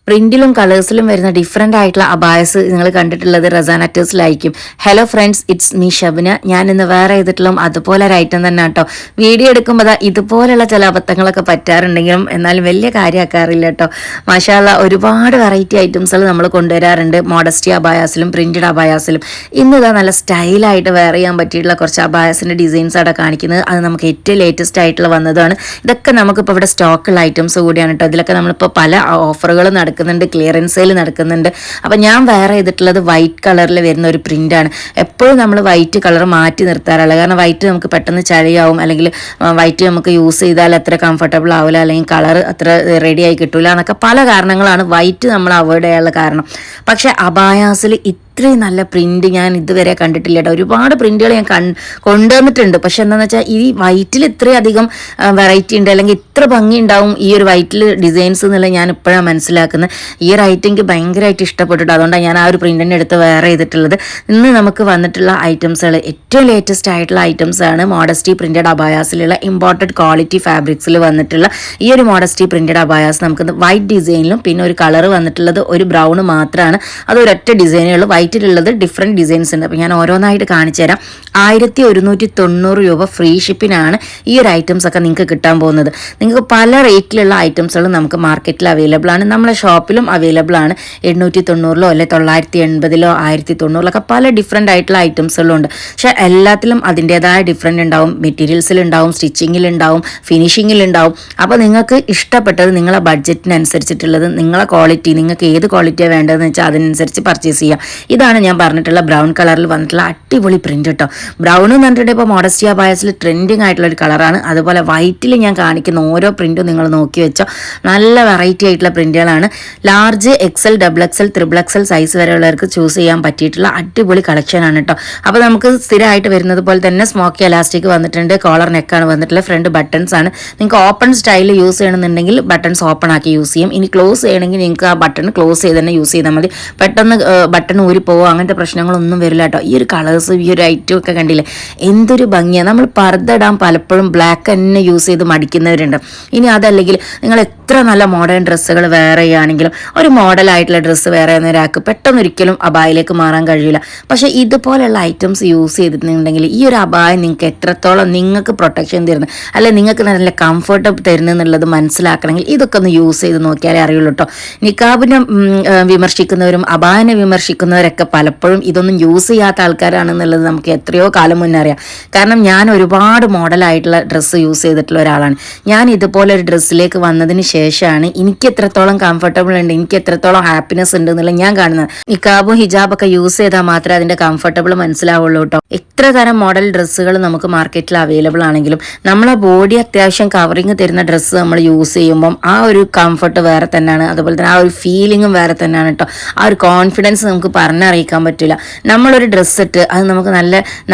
പ്രിന്റിലും കളേഴ്സിലും വരുന്ന ഡിഫറെൻ്റ് ആയിട്ടുള്ള അബായസ് നിങ്ങൾ കണ്ടിട്ടുള്ളത് റസാനറ്റേഴ്സിലായിരിക്കും. Hello friends, it's me Shabna. ഞാൻ ഇന്ന് വേറെ ചെയ്തിട്ടുള്ള അതുപോലെ ഒരു ഐറ്റം തന്നെ കേട്ടോ. വീഡിയോ എടുക്കുമ്പോൾ ഇതുപോലെയുള്ള ചില അബദ്ധങ്ങളൊക്കെ പറ്റാറുണ്ടെങ്കിലും എന്നാലും വലിയ കാര്യമാക്കാറില്ല കേട്ടോ. മാഷാ അല്ലാ, ഒരുപാട് വെറൈറ്റി ഐറ്റംസുകൾ നമ്മൾ കൊണ്ടുവരാറുണ്ട് മോഡസ്റ്റി അബായാസിലും പ്രിന്റഡ് അബായാസിലും. ഇന്നിതാ നല്ല സ്റ്റൈലായിട്ട് വെയർ ചെയ്യാൻ പറ്റിയിട്ടുള്ള കുറച്ച് അബായാസിൻ്റെ ഡിസൈൻസ് അവിടെ കാണിക്കുന്നത്. അത് നമുക്ക് ഏറ്റവും ലേറ്റസ്റ്റ് ആയിട്ടുള്ള വന്നതാണ്. ഇതൊക്കെ നമുക്കിപ്പോൾ ഇവിടെ സ്റ്റോക്കുള്ള ഐറ്റംസ് കൂടിയാണ് കേട്ടോ. ഇതിലൊക്കെ നമ്മളിപ്പോൾ പല ഓഫറുകൾ നടക്കുന്നുണ്ട്, ക്ലിയറൻസ് സെയിൽ നടക്കുന്നുണ്ട്. അപ്പം ഞാൻ വെയർ ചെയ്തിട്ടുള്ളത് വൈറ്റ് കളറിൽ വരുന്ന ഒരു പ്രിൻ്റാണ്. എപ്പോഴും നമ്മൾ വൈറ്റ് കളർ മാറ്റി നിർത്താറുള്ളത്, കാരണം വൈറ്റ് നമുക്ക് പെട്ടെന്ന് ചളിയാവും, അല്ലെങ്കിൽ വൈറ്റ് നമുക്ക് യൂസ് ചെയ്താൽ അത്ര കംഫർട്ടബിൾ ആവില്ല, അല്ലെങ്കിൽ കളർ അത്ര റെഡി ആയി കിട്ടില്ല എന്നൊക്കെ പല കാരണങ്ങളാണ് വൈറ്റ് നമ്മൾ അവോയ്ഡ് ചെയ്യാനുള്ള കാരണം. പക്ഷേ അബായാസിൽ ഇത്രയും നല്ല പ്രിന്റ് ഞാൻ ഇതുവരെ കണ്ടിട്ടില്ല കേട്ടോ. ഒരുപാട് പ്രിന്റുകൾ ഞാൻ കൊണ്ടുവന്നിട്ടുണ്ട്. പക്ഷെ എന്താണെന്ന് വെച്ചാൽ ഈ വൈറ്റിൽ ഇത്രയധികം വെറൈറ്റി ഉണ്ട്, അല്ലെങ്കിൽ ഇത്ര ഭംഗി ഉണ്ടാവും ഈ ഒരു വൈറ്റിൽ ഡിസൈൻസ് എന്നുള്ള ഞാൻ ഇപ്പോഴാണ് മനസ്സിലാക്കുന്നത്. ഈ ഒരു ഐറ്റം എനിക്ക് ഭയങ്കരമായിട്ട് ഇഷ്ടപ്പെട്ടിട്ട് അതുകൊണ്ടാണ് ഞാൻ ആ ഒരു പ്രിന്റിൻ്റെ അടുത്ത് വെയർ ചെയ്തിട്ടുള്ളത്. ഇന്ന് നമുക്ക് വന്നിട്ടുള്ള ഐറ്റംസുകൾ ഏറ്റവും ലേറ്റസ്റ്റ് ആയിട്ടുള്ള ഐറ്റംസ് ആണ്. മോഡസ്റ്റി പ്രിന്റഡ് അബായാസിലുള്ള ഇമ്പോർട്ടഡ് ക്വാളിറ്റി ഫാബ്രിക്സിൽ വന്നിട്ടുള്ള ഈ ഒരു മോഡസ്റ്റി പ്രിന്റഡ് അബായാസ് നമുക്ക് വൈറ്റ് ഡിസൈനിലും പിന്നെ ഒരു കളർ വന്നിട്ടുള്ളത് ഒരു ബ്രൗൺ മാത്രമാണ്. അത് ഒരൊറ്റ ഡിസൈനേ ഉള്ളൂ. വൈറ്റിലുള്ളത് ഡിഫറെൻറ്റ് ഡിസൈൻസ് ഉണ്ട്. അപ്പോൾ ഞാൻ ഓരോന്നായിട്ട് കാണിച്ചു തരാം. 1190 രൂപ ഫ്രീ ഷിപ്പിനാണ് ഈ ഒരു ഐറ്റംസ് ഒക്കെ നിങ്ങൾക്ക് കിട്ടാൻ പോകുന്നത്. നിങ്ങൾക്ക് പല റേറ്റിലുള്ള ഐറ്റംസുകളും നമുക്ക് മാർക്കറ്റിൽ അവൈലബിൾ ആണ്, നമ്മളെ ഷോപ്പിലും അവൈലബിൾ ആണ്. 890 അല്ലെ 980 1090 പല ഡിഫറെൻ്റ് ആയിട്ടുള്ള ഐറ്റംസുകളും ഉണ്ട്. പക്ഷെ എല്ലാത്തിലും അതിൻ്റെതായ ഡിഫറെൻ്റ് ഉണ്ടാവും. മെറ്റീരിയൽസിലുണ്ടാവും, സ്റ്റിച്ചിങ്ങിലുണ്ടാവും, ഫിനിഷിങ്ങിലുണ്ടാവും. അപ്പോൾ നിങ്ങൾക്ക് ഇഷ്ടപ്പെട്ടത് നിങ്ങളെ ബഡ്ജറ്റിനനുസരിച്ചിട്ടുള്ളത്, നിങ്ങളെ ക്വാളിറ്റി, നിങ്ങൾക്ക് ഏത് ക്വാളിറ്റിയാണ് വേണ്ടതെന്ന് വെച്ചാൽ അതിനനുസരിച്ച് പർച്ചേസ് ചെയ്യാം. ഇതാണ് ഞാൻ പറഞ്ഞിട്ടുള്ള ബ്രൗൺ കളറിൽ വന്നിട്ടുള്ള അടിപൊളി പ്രിന്റ് കേട്ടോ. ബ്രൗൺ എന്ന് പറഞ്ഞിട്ട് ഇപ്പോൾ മോഡസ്റ്റി അബായസിൽ ട്രെൻഡിങ് ആയിട്ടുള്ള ഒരു കളറാണ്. അതുപോലെ വൈറ്റിൽ ഞാൻ കാണിക്കുന്ന ഓരോ പ്രിന്റും നിങ്ങൾ നോക്കി വെച്ചോ, നല്ല വെറൈറ്റി ആയിട്ടുള്ള പ്രിന്റുകളാണ്. Large XL, XXL, XXL size വരെയുള്ളവർക്ക് ചൂസ് ചെയ്യാൻ പറ്റിയിട്ടുള്ള അടിപൊളി കളക്ഷനാണ് കേട്ടോ. അപ്പോൾ നമുക്ക് സ്ഥിരമായിട്ട് വരുന്നത് പോലെ തന്നെ സ്മോക്കി എലാസ്റ്റിക് വന്നിട്ടുണ്ട്, കോളർ നെക്കാണ് വന്നിട്ടുള്ള, ഫ്രണ്ട് ബട്ടൺസ് ആണ്. നിങ്ങൾക്ക് ഓപ്പൺ സ്റ്റൈൽ യൂസ് ചെയ്യണമെന്നുണ്ടെങ്കിൽ ബട്ടൺസ് ഓപ്പൺ ആക്കി യൂസ് ചെയ്യും. ഇനി ക്ലോസ് ചെയ്യണമെങ്കിൽ നിങ്ങൾക്ക് ആ ബട്ടൺ ക്ലോസ് ചെയ്ത് തന്നെ യൂസ് ചെയ്താൽ മതി. പെട്ടെന്ന് ബട്ടൺ ഊരി പോവോ അങ്ങനത്തെ പ്രശ്നങ്ങളൊന്നും വരില്ല കേട്ടോ. ഈ ഒരു കളേഴ്സ്, ഈ ഒരു ഐറ്റം ഒക്കെ കണ്ടില്ലേ, എന്തൊരു ഭംഗിയാണ്. നമ്മൾ പർദ്ദ ഇടാൻ പലപ്പോഴും ബ്ലാക്ക് തന്നെ യൂസ് ചെയ്ത് മടിക്കുന്നവരുണ്ട്. ഇനി അതല്ലെങ്കിൽ നിങ്ങൾ എത്ര നല്ല മോഡേൺ ഡ്രസ്സുകൾ വെയർ ചെയ്യുകയാണെങ്കിലും ഒരു മോഡലായിട്ടുള്ള ഡ്രസ്സ് വെയർ ചെയ്യുന്ന ഒരാൾക്ക് പെട്ടെന്ന് ഒരിക്കലും അബായിലേക്ക് മാറാൻ കഴിയില്ല. പക്ഷേ ഇതുപോലെയുള്ള ഐറ്റംസ് യൂസ് ചെയ്തിട്ടുണ്ടെങ്കിൽ ഈ ഒരു അബായ നിങ്ങൾക്ക് എത്രത്തോളം നിങ്ങൾക്ക് പ്രൊട്ടക്ഷൻ തരുന്നു, അല്ലെ നിങ്ങൾക്ക് നല്ല കംഫർട്ട് തരുന്നു എന്നുള്ളത് മനസ്സിലാക്കണമെങ്കിൽ ഇതൊക്കെ ഒന്ന് യൂസ് ചെയ്ത് നോക്കിയാലേ അറിയുള്ളൂ കേട്ടോ. നിക്കാബിനെ വിമർശിക്കുന്നവരും അബായനെ വിമർശിക്കുന്നവരൊക്കെ പലപ്പോഴും ഇതൊന്നും യൂസ് ചെയ്യാത്ത ആൾക്കാരാണെന്നുള്ളത് നമുക്ക് എത്രയോ കാലം മുന്നേ അറിയാം. കാരണം ഞാൻ ഒരുപാട് മോഡലായിട്ടുള്ള ഡ്രസ്സ് യൂസ് ചെയ്തിട്ടുള്ള ഒരാളാണ്. ഞാൻ ഇതുപോലെ ഒരു ഡ്രസ്സിലേക്ക് വന്നതിന് ശേഷമാണ് എനിക്ക് എത്രത്തോളം കംഫർട്ടബിൾ ഉണ്ട്, എനിക്ക് എത്രത്തോളം ഹാപ്പിനെസ് ഉണ്ട് എന്നുള്ളത് ഞാൻ കാണുന്നത്. നിക്കാബും ഹിജാബൊക്കെ യൂസ് ചെയ്താൽ മാത്രമേ അതിൻ്റെ കംഫർട്ടബിൾ മനസ്സിലാവുള്ളൂ കേട്ടോ. എത്ര തരം മോഡൽ ഡ്രസ്സുകൾ നമുക്ക് മാർക്കറ്റിൽ അവൈലബിൾ ആണെങ്കിലും നമ്മളെ ബോഡി അത്യാവശ്യം കവറിങ് തരുന്ന ഡ്രസ്സ് നമ്മൾ യൂസ് ചെയ്യുമ്പം ആ ഒരു കംഫർട്ട് വേറെ തന്നെയാണ്. അതുപോലെ തന്നെ ആ ഒരു ഫീലിങ്ങും വേറെ തന്നെയാണ് കേട്ടോ. ആ ഒരു കോൺഫിഡൻസ് നമുക്ക് പറഞ്ഞറിയിക്കാൻ പറ്റില്ല. നമ്മളൊരു ഡ്രസ്സ് ഇട്ട് അത്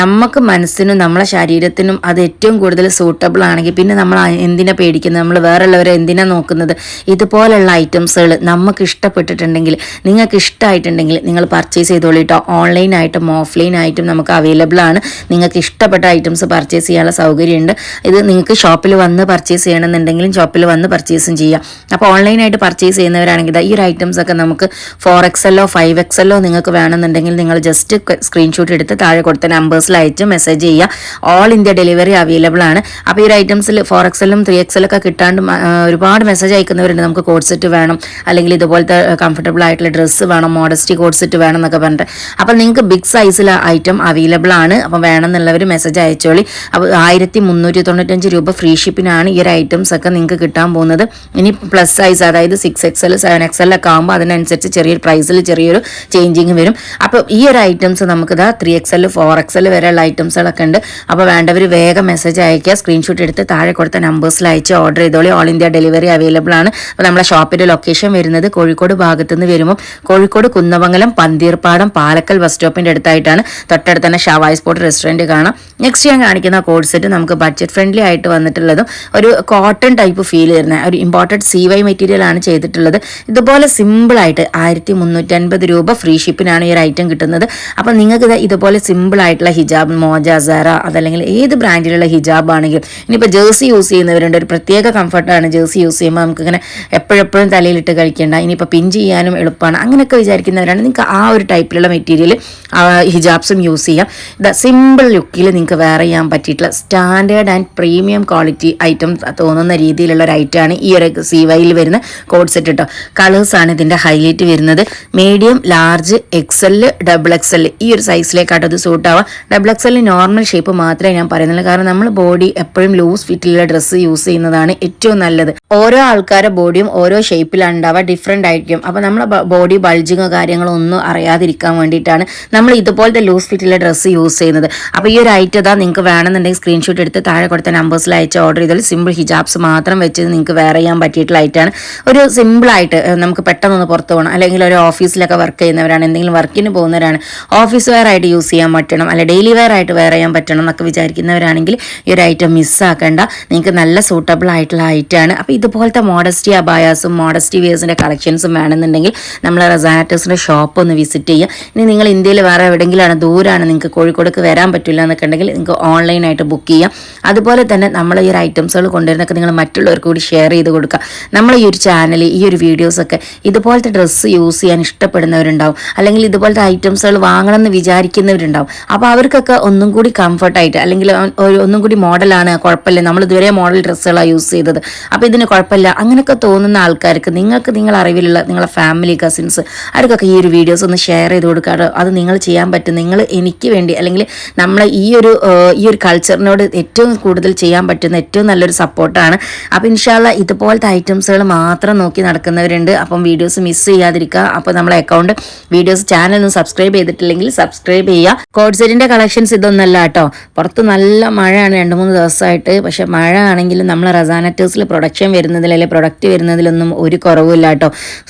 നമുക്ക് മനസ്സിനും നമ്മളെ ശരീരത്തിനും അത് ഏറ്റവും കൂടുതൽ സൂട്ടബിൾ ആണെങ്കിൽ പിന്നെ നമ്മൾ എന്തിനാ പേടിക്കുന്നത്, നമ്മൾ വേറെയുള്ളവരെ എന്തിനാ നോക്കുന്നത്. ഇതുപോലുള്ള ഐറ്റംസുകൾ നമുക്ക് ഇഷ്ടപ്പെട്ടിട്ടുണ്ടെങ്കിൽ, നിങ്ങൾക്ക് ഇഷ്ടമായിട്ടുണ്ടെങ്കിൽ നിങ്ങൾ പർച്ചേസ് ചെയ്തോളിട്ടോ. ഓൺലൈനായിട്ടും ഓഫ്ലൈനായിട്ടും നമുക്ക് അവൈലബിൾ ആണ്. നിങ്ങൾക്ക് ഇഷ്ടപ്പെട്ട ഐറ്റംസ് പർച്ചേസ് ചെയ്യാനുള്ള സൗകര്യമുണ്ട്. ഇത് നിങ്ങൾക്ക് ഷോപ്പിൽ വന്ന് പർച്ചേസ് ചെയ്യണമെന്നുണ്ടെങ്കിലും ഷോപ്പിൽ വന്ന് പർച്ചേസും ചെയ്യാം. അപ്പോൾ ഓൺലൈനായിട്ട് പർച്ചേസ് ചെയ്യുന്നവരാണെങ്കിൽ ഈ ഒരു ഐറ്റംസ് ഒക്കെ നമുക്ക് 4XL 5XL നിങ്ങൾക്ക് വേണമെന്നുണ്ടെങ്കിൽ നിങ്ങൾ ജസ്റ്റ് സ്ക്രീൻഷോട്ട് എടുത്ത് താഴെ കൊടുത്ത നമ്പേഴ്സിൽ അയച്ച് മെസ്സേജ് ചെയ്യുക. ഓൾ ഇന്ത്യ ഡെലിവറി അവൈലബിൾ ആണ്. അപ്പോൾ ഈ ഒരു ഐറ്റംസിൽ 4XL 3XL ഒക്കെ കിട്ടാണ്ട് ഒരുപാട് മെസ്സേജ് അയക്കുന്നവരുണ്ട്. നമുക്ക് കോഡ് സെറ്റ് വേണം, അല്ലെങ്കിൽ ഇതുപോലത്തെ കംഫർട്ടബിൾ ആയിട്ടുള്ള ഡ്രസ്സ് വേണം, മോഡസ്റ്റി കോഡ് സെറ്റ് വേണം എന്നൊക്കെ പറഞ്ഞിട്ട്. അപ്പോൾ നിങ്ങൾക്ക് ബിഗ് സൈസിലെ ഐറ്റം അവൈലബിൾ ആണ്. അപ്പോൾ വേണമെന്നുള്ളവർ മെസ്സേജ് അയച്ചോളി. അപ്പോൾ 1395 രൂപ ഫ്രീ ഷിപ്പിനാണ് ഈ ഒരു ഐറ്റംസ് ഒക്കെ നിങ്ങൾക്ക് കിട്ടാൻ പോകുന്നത്. ഇനി പ്ലസ് സൈസ്, അതായത് 6XL 7XL ഒക്കെ ആകുമ്പോൾ അതിനനുസരിച്ച് ചെറിയൊരു പ്രൈസിൽ ചെറിയൊരു ചേഞ്ചിങ് വരും. അപ്പോൾ ഈ ഒരു ഐറ്റംസ് നമുക്ക് 3XL 4XL വരെയുള്ള ഐറ്റംസുകളൊക്കെ ഉണ്ട്. അപ്പോൾ വേണ്ടവർ വേഗം മെസ്സേജ് അയക്കുക, സ്ക്രീൻഷോട്ട് എടുത്ത് താഴെ കൊടുത്ത നമ്പേഴ്സിൽ അയച്ച് ഓർഡർ ചെയ്തോളി. ഓൾ ഇന്ത്യ ഡെലിവറി അവൈലബിൾ ആണ്. അപ്പോൾ നമ്മുടെ ഷോപ്പിൻ്റെ ലൊക്കേഷൻ വരുന്നത് കോഴിക്കോട് ഭാഗത്തു നിന്ന് വരുമ്പോൾ കോഴിക്കോട് കുന്നമംഗലം പന്തീർപ്പാടം പാലക്കൽ ബസ് സ്റ്റോപ്പിൻ്റെ അടുത്തായിട്ടാണ്. തൊട്ടടുത്ത് തന്നെ ഷവായ് സ്പോട്ട് റെസ്റ്റോറൻറ്റ് കാണാം. നെക്സ്റ്റ് ഞാൻ കാണിക്കുന്ന കോഡ് സെറ്റ് നമുക്ക് ബഡ്ജറ്റ് ഫ്രണ്ട്ലി ആയിട്ട് വന്നിട്ടുള്ളതും ഒരു കോട്ടൺ ടൈപ്പ് ഫീൽ തരുന്ന ഒരു ഇമ്പോർട്ടഡ് CY മെറ്റീരിയൽ ആണ് ചെയ്തിട്ടുള്ളത്. ഇതുപോലെ സിമ്പിളായിട്ട് 1350 രൂപ ഫ്രീ ഷിപ്പിന് ഷിപ്പിനാണ് ഈ ഒരു ഐറ്റം കിട്ടുന്നത്. അപ്പം നിങ്ങൾക്ക് ഇതുപോലെ സിമ്പിൾ ആയിട്ടുള്ള ഹിജാബ് മോജ സറ അതല്ലെങ്കിൽ ഏത് ബ്രാൻഡിലുള്ള ഹിജാബ് ആണെങ്കിലും ഇനിയിപ്പോൾ ജേഴ്സി യൂസ് ചെയ്യുന്നവരുണ്ട്. ഒരു പ്രത്യേക കംഫർട്ടാണ് ജേഴ്സി യൂസ് ചെയ്യുമ്പോൾ നമുക്കിങ്ങനെ എപ്പോഴെപ്പോഴും തലയിലിട്ട് കളിക്കേണ്ട, ഇനിയിപ്പോൾ പിൻ ചെയ്യാനും എളുപ്പമാണ് അങ്ങനെയൊക്കെ വിചാരിക്കുന്നവരാണ് നിങ്ങൾക്ക് ആ ഒരു ടൈപ്പിലുള്ള മെറ്റീരിയൽ ഹിജാബ്സും യൂസ് ചെയ്യാം. സിമ്പിൾ ലുക്കിൽ നിങ്ങൾക്ക് വെയർ ചെയ്യാൻ പറ്റിയിട്ടുള്ള standard and premium quality item തോന്നുന്ന രീതിയിലുള്ള ഒരു ഐറ്റമാണ് ഈ ഒരു CYയിൽ വരുന്ന കോഡ് സെറ്റ് കേട്ടോ. കളേഴ്സാണ് ഇതിൻ്റെ ഹൈലൈറ്റ് വരുന്നത്. മീഡിയം, ലാർജ്, XL, XXL ഈ ഒരു സൈസിലേക്കാട്ടോ ഇത് സൂട്ട് ആവുക. XXL നോർമൽ ഷേപ്പ് മാത്രമേ ഞാൻ പറയുന്നുള്ളൂ. കാരണം നമ്മൾ ബോഡി എപ്പോഴും ലൂസ് ഫിറ്റിലുള്ള ഡ്രസ്സ് യൂസ് ചെയ്യുന്നതാണ് ഏറ്റവും നല്ലത്. ഓരോ ആൾക്കാരുടെ ബോഡിയും ഓരോ ഷേപ്പിലാണ് ഉണ്ടാവുക, ഡിഫറെൻ്റ് ആയിരിക്കും. അപ്പോൾ നമ്മളെ ബോഡി ബൾജിങ്ങോ കാര്യങ്ങളോ ഒന്നും അറിയാതിരിക്കാൻ വേണ്ടിയിട്ടാണ് നമ്മൾ ഇതുപോലത്തെ ലൂസ് ഫിറ്റുള്ള ഡ്രസ്സ് യൂസ് ചെയ്യുന്നത്. അപ്പോൾ ഈ ഒരു ഐറ്റം ഇതാ നിങ്ങൾക്ക് വേണമെന്നുണ്ടെങ്കിൽ സ്ക്രീൻഷോട്ട് എടുത്ത് താഴെ കൊടുത്ത നമ്പേഴ്സിൽ അയച്ച് ഓർഡർ ചെയ്താൽ സിമ്പിൾ ഹിജാബ്സ് മാത്രം വെച്ച് നിങ്ങൾക്ക് വെയർ ചെയ്യാൻ പറ്റിയിട്ടുള്ള ഐറ്റമാണ്. ഒരു സിമ്പിളായിട്ട് നമുക്ക് പെട്ടെന്നൊന്ന് പുറത്ത് പോകണം, അല്ലെങ്കിൽ ഒരു ഓഫീസിലൊക്കെ വർക്ക് ചെയ്യുന്നവരാണ്, എന്തെങ്കിലും വർക്കിന് പോകുന്നവരാണ്, ഓഫീസ് വെയർ ആയിട്ട് യൂസ് ചെയ്യാൻ പറ്റണം, അല്ലെ ഡെയിലി വെയർ ആയിട്ട് വെയർ ചെയ്യാൻ പറ്റണം എന്നൊക്കെ വിചാരിക്കുന്നവരാണെങ്കിൽ ഈ ഒരു ഐറ്റം മിസ്സാക്കേണ്ട. നിങ്ങൾക്ക് നല്ല സൂട്ടബിൾ ആയിട്ടുള്ള ഐറ്റമാണ്. അപ്പോൾ ഇതുപോലത്തെ മോഡസ്റ്റി അബായാസും മോഡസ്റ്റി വെയേഴ്സിൻ്റെ കളക്ഷൻസും വേണമെന്നുണ്ടെങ്കിൽ നമ്മൾ റസാനറ്റേഴ്സിൻ്റെ ഷോപ്പ് ഒന്ന് വിസിറ്റ് ചെയ്യുക. ഇനി നിങ്ങൾ ഇന്ത്യയിൽ വേറെ എവിടെയെങ്കിലാണ് ദൂരമാണ്, നിങ്ങൾക്ക് കോഴിക്കോടേക്ക് വരാൻ പറ്റില്ല എന്നൊക്കെ ഉണ്ടെങ്കിൽ നിങ്ങൾക്ക് ഓൺലൈനായിട്ട് ബുക്ക് ചെയ്യാം. അതുപോലെ തന്നെ നമ്മൾ ഈ ഒരു ഐറ്റംസുകൾ കൊണ്ടുവരുന്നൊക്കെ നിങ്ങൾ മറ്റുള്ളവർക്ക് കൂടി ഷെയർ ചെയ്ത് കൊടുക്കുക. നമ്മൾ ഈ ഒരു ചാനൽ ഈ ഒരു വീഡിയോസൊക്കെ ഇതുപോലത്തെ ഡ്രസ്സ് യൂസ് ചെയ്യാൻ ഇഷ്ടപ്പെടുന്നവരുണ്ടാവും, അല്ലെങ്കിൽ ഇതുപോലത്തെ ഐറ്റംസുകൾ വാങ്ങണം എന്ന് വിചാരിക്കുന്നവരുണ്ടാവും. അപ്പോൾ അവർക്കൊക്കെ ഒന്നും കൂടി കംഫർട്ടായിട്ട്, അല്ലെങ്കിൽ ഒന്നും കൂടി മോഡലാണ് കുഴപ്പമില്ല, നമ്മൾ ഇതുവരെ മോഡൽ ഡ്രസ്സുകളാണ് യൂസ് ചെയ്തത്, അപ്പോൾ ഇതിന് കുഴപ്പമില്ല അങ്ങനെയൊക്കെ തോന്നുന്ന ആൾക്കാർക്ക് നിങ്ങൾക്ക് നിങ്ങളുടെ അറിവിലുള്ള നിങ്ങളുടെ ഫാമിലി കസിൻസ് അവർക്കൊക്കെ ഈ ഒരു വീഡിയോസ് ഒന്ന് ഷെയർ ചെയ്ത് കൊടുക്കാറ്. അത് നിങ്ങൾ ചെയ്യാൻ പറ്റും. നിങ്ങൾ എനിക്ക് വേണ്ടി അല്ലെങ്കിൽ നമ്മൾ ഈ ഒരു കൾച്ചറിനോട് ഏറ്റവും കൂടുതൽ ചെയ്യാൻ പറ്റുന്ന ഏറ്റവും നല്ലൊരു സപ്പോർട്ടാണ്. അപ്പോൾ ഇൻഷാല്ലാ ഇതുപോലത്തെ ഐറ്റംസുകൾ മാത്രം നോക്കി നടക്കുന്നവരുണ്ട്. അപ്പം വീഡിയോസ് മിസ് ചെയ്യാതിരിക്കുക. അപ്പോൾ നമ്മളെ അക്കൗണ്ട് വീഡിയോസ് ചാനൽ ഒന്ന് സബ്സ്ക്രൈബ് ചെയ്തിട്ടില്ലെങ്കിൽ സബ്സ്ക്രൈബ് ചെയ്യുക. കോഡ് സെറ്റിൻ്റെ കളക്ഷൻസ് ഇതൊന്നല്ല കേട്ടോ. പുറത്ത് നല്ല മഴയാണ് 2-3 ദിവസമായിട്ട്. പക്ഷേ മഴ ആണെങ്കിലും നമ്മൾ റസാനറ്റേഴ്സിൽ പ്രൊഡക്ഷൻ വരുന്നതിൽ അല്ലെങ്കിൽ പ്രൊഡക്റ്റ് വരുന്നതിലൊന്നും ഒരു കുറവില്ല കേട്ടോ.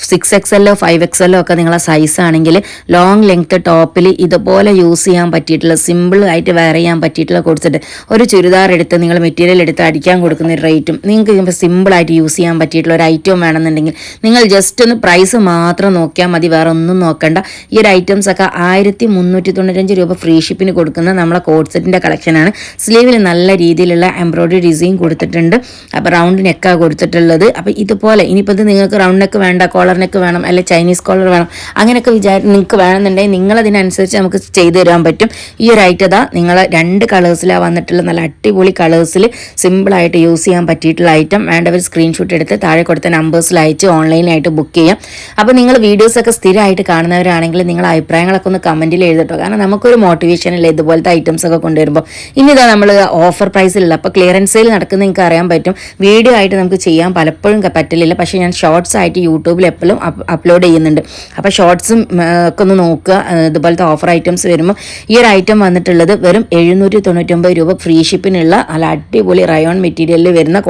6XL 5XL ഒക്കെ നിങ്ങളെ സൈസ് ആണെങ്കിൽ ലോങ് ലെങ്ത് ടോപ്പിൽ ഇതുപോലെ യൂസ് ചെയ്യാൻ പറ്റിയിട്ടുള്ള സിമ്പിൾ ആയിട്ട് വെയർ ചെയ്യാൻ പറ്റിയിട്ടുള്ള കോഡ് സെറ്റ്. ഒരു ചുരിദാർ എടുത്ത് നിങ്ങൾ മെറ്റീരിയൽ എടുത്ത് അടിക്കാൻ കൊടുക്കുന്ന ഒരു റേറ്റും നിങ്ങൾക്ക് സിമ്പിളായിട്ട് യൂസ് ചെയ്യാൻ പറ്റിയിട്ടുള്ള ഒരു ഐറ്റവും വേണമെന്നുണ്ടെങ്കിൽ നിങ്ങൾ ജസ്റ്റ് ഒന്ന് പ്രൈസ് മാത്രം നോക്കിയാൽ മതി, വേറെ ഒന്നും നോക്കണ്ട. ഈ ഒരു ഐറ്റംസ് ഒക്കെ 1395 രൂപ ഫ്രീ ഷിപ്പിന് കൊടുക്കുന്ന നമ്മളെ കോഡ് സെറ്റിൻ്റെ കളക്ഷനാണ്. സ്ലീവിൽ നല്ല രീതിയിലുള്ള എംബ്രോയിഡറി ഡിസൈൻ കൊടുത്തിട്ടുണ്ട്. അപ്പോൾ റൗണ്ട് നെക്കാണ് കൊടുത്തിട്ടുള്ളത്. അപ്പോൾ ഇതുപോലെ ഇനിയിപ്പോൾ ഇത് നിങ്ങൾക്ക് റൗണ്ട് നെക്ക് വേണ്ട, കോളർ നെക്ക് വേണം, അല്ലെങ്കിൽ ചൈനീസ് കോളർ വേണം, അങ്ങനെയൊക്കെ നിങ്ങൾക്ക് വേണമെന്നുണ്ടെങ്കിൽ നിങ്ങളതിനനുസരിച്ച് നമുക്ക് ചെയ്തു തരാൻ പറ്റും. ഈ ഒരു ഐറ്റം നിങ്ങൾ 2 കളേഴ്സിലാണ് വന്നിട്ടുള്ള നല്ല അടിപൊളി കളേഴ്സിൽ സിമ്പിളായിട്ട് യൂസ് ചെയ്യാൻ പറ്റിയിട്ടുള്ള ഐറ്റം. വേണ്ടവർ സ്ക്രീൻഷോട്ട് എടുത്ത് താഴെ കൊടുത്ത നമ്പേഴ്സിൽ അയച്ച് ഓൺലൈനായിട്ട് ബുക്ക് ചെയ്യാം. അപ്പോൾ നിങ്ങൾ വീഡിയോസൊക്കെ സ്ഥിരമായിട്ട് കാണുന്നവരാണെങ്കിൽ നിങ്ങൾ അഭിപ്രായങ്ങളൊക്കെ ഒന്ന് കമൻറ്റിൽ എഴുതട്ടോ. കാരണം നമുക്കൊരു മോട്ടിവേഷൻ അല്ലേ ഇതുപോലത്തെ ഐറ്റംസ് ഒക്കെ കൊണ്ടുവരുമ്പോൾ. ഇനി ഇതാ നമ്മൾ ഓഫർ പ്രൈസിലുള്ള അപ്പോൾ ക്ലിയറൻസ് സെയിൽ നടക്കുന്ന നിങ്ങൾക്ക് അറിയാൻ പറ്റും. വീഡിയോ ആയിട്ട് നമുക്ക് ചെയ്യാൻ പലപ്പോഴും പറ്റില്ല, പക്ഷേ ഞാൻ ഷോർട്സ് ആയിട്ട് യൂട്യൂബിൽ എപ്പോഴും അപ്ലോഡ് ചെയ്യുന്നുണ്ട്. അപ്പോൾ ഷോർട്സും ഒക്കെ ഒന്ന് നോക്കുക. ഇതുപോലത്തെ ഓഫർ ഐറ്റംസ് വരുമ്പോൾ ഈ ഒരു ഐറ്റം വന്നിട്ടുള്ളത് വെറും 799 രൂപ ഫ്രീ ഷിപ്പിനുള്ള നല്ല അടിപൊളി റയോൺ മെറ്റീരിയലിൽ വരുന്ന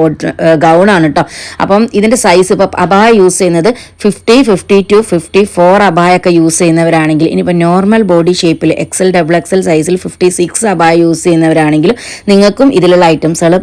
ഗൗണാണ് കേട്ടോ. അപ്പം ഇതിൻ്റെ സൈസ് ഇപ്പോൾ അബായ യൂസ് ചെയ്യുന്നത് 50, 52, 54 അബായൊക്കെ യൂസ് ചെയ്യുന്നവരാണെങ്കിൽ, ഇനിയിപ്പോൾ നോർമൽ ബോഡി ഷേപ്പിൽ XL, XXL സൈസിൽ 56 അബായ യൂസ് ചെയ്യുന്നവരാണെങ്കിലും നിങ്ങൾക്കും ഇതിലുള്ള ഐറ്റംസുകൾ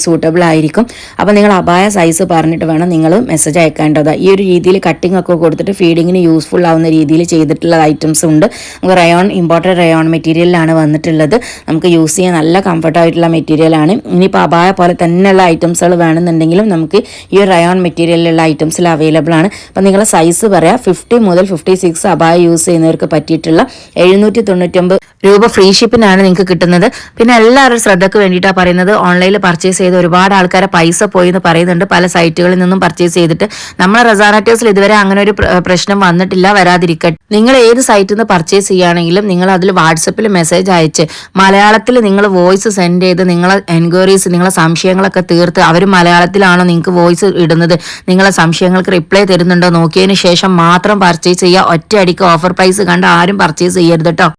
സൂട്ടബിൾ ആയിരിക്കും. അപ്പോൾ നിങ്ങൾ അബായ സൈസ് പറഞ്ഞിട്ട് വേണം നിങ്ങൾ മെസ്സേജ് അയക്കേണ്ടത്. ഈ ഒരു രീതിയിൽ കട്ടിംഗ് ഒക്കെ കൊടുത്തിട്ട് ഫീഡിങ്ങിന് യൂസ്ഫുൾ ആവുന്ന രീതിയിൽ ചെയ്തിട്ടുള്ള ഐറ്റംസ് ഉണ്ട്. നമുക്ക് റയോൺ ഇമ്പോർട്ടഡ് റയോൺ മെറ്റീരിയലിലാണ് വന്നിട്ടുള്ളത്. നമുക്ക് യൂസ് ചെയ്യാൻ നല്ല കംഫർട്ടായിട്ടുള്ള മെറ്റീരിയലാണ്. ഇനിയിപ്പോൾ അബായ പോലെ തന്നെയുള്ള ഐറ്റംസുകൾ വേണമെന്നുണ്ടെങ്കിലും നമുക്ക് ഈ ഒരു റയോൺ മെറ്റീരിയലിലുള്ള ഐറ്റംസിൽ അവൈലബിൾ ആണ്. അപ്പോൾ നിങ്ങളെ സൈസ് പറയാം. 50 മുതൽ 56 അബായ യൂസ് ചെയ്യുന്നവർക്ക് പറ്റിയിട്ടുള്ള 799 രൂപ ഫ്രീ ഷിപ്പിനാണ് നിങ്ങൾക്ക് കിട്ടുന്നത്. പിന്നെ എല്ലാവരും ശ്രദ്ധയ്ക്ക് വേണ്ടിയിട്ടാണ് പറയുന്നത്. ഓൺലൈനിൽ പർച്ചേസ് ചെയ്ത് ഒരുപാട് ആൾക്കാരെ പൈസ പോയി എന്ന് പറയുന്നുണ്ട് പല സൈറ്റുകളിൽ നിന്നും പർച്ചേസ് ചെയ്തിട്ട്. നമ്മളെ റസാനറ്റേഴ്സിൽ ഇതുവരെ അങ്ങനെ ഒരു പ്രശ്നം വന്നിട്ടില്ല, വരാതിരിക്കട്ടെ. നിങ്ങൾ ഏത് സൈറ്റിൽ നിന്ന് പർച്ചേസ് ചെയ്യുകയാണെങ്കിലും നിങ്ങൾ അതിൽ വാട്സപ്പിൽ മെസ്സേജ് അയച്ച് മലയാളത്തിൽ നിങ്ങൾ വോയിസ് സെൻഡ് ചെയ്ത് നിങ്ങളെ എൻക്വയറീസ് നിങ്ങളെ സംശയങ്ങളൊക്കെ തീർത്ത് അവർ മലയാളത്തിലാണോ നിങ്ങൾക്ക് വോയിസ് ഇടുന്നത്, നിങ്ങളെ സംശയങ്ങൾക്ക് റിപ്ലൈ തരുന്നുണ്ടോ നോക്കിയതിന് ശേഷം മാത്രം പർച്ചേസ് ചെയ്യുക. ഒറ്റയടിക്ക് ഓഫർ പ്രൈസ് കണ്ട് ആരും പർച്ചേസ് ചെയ്യരുത് കേട്ടോ.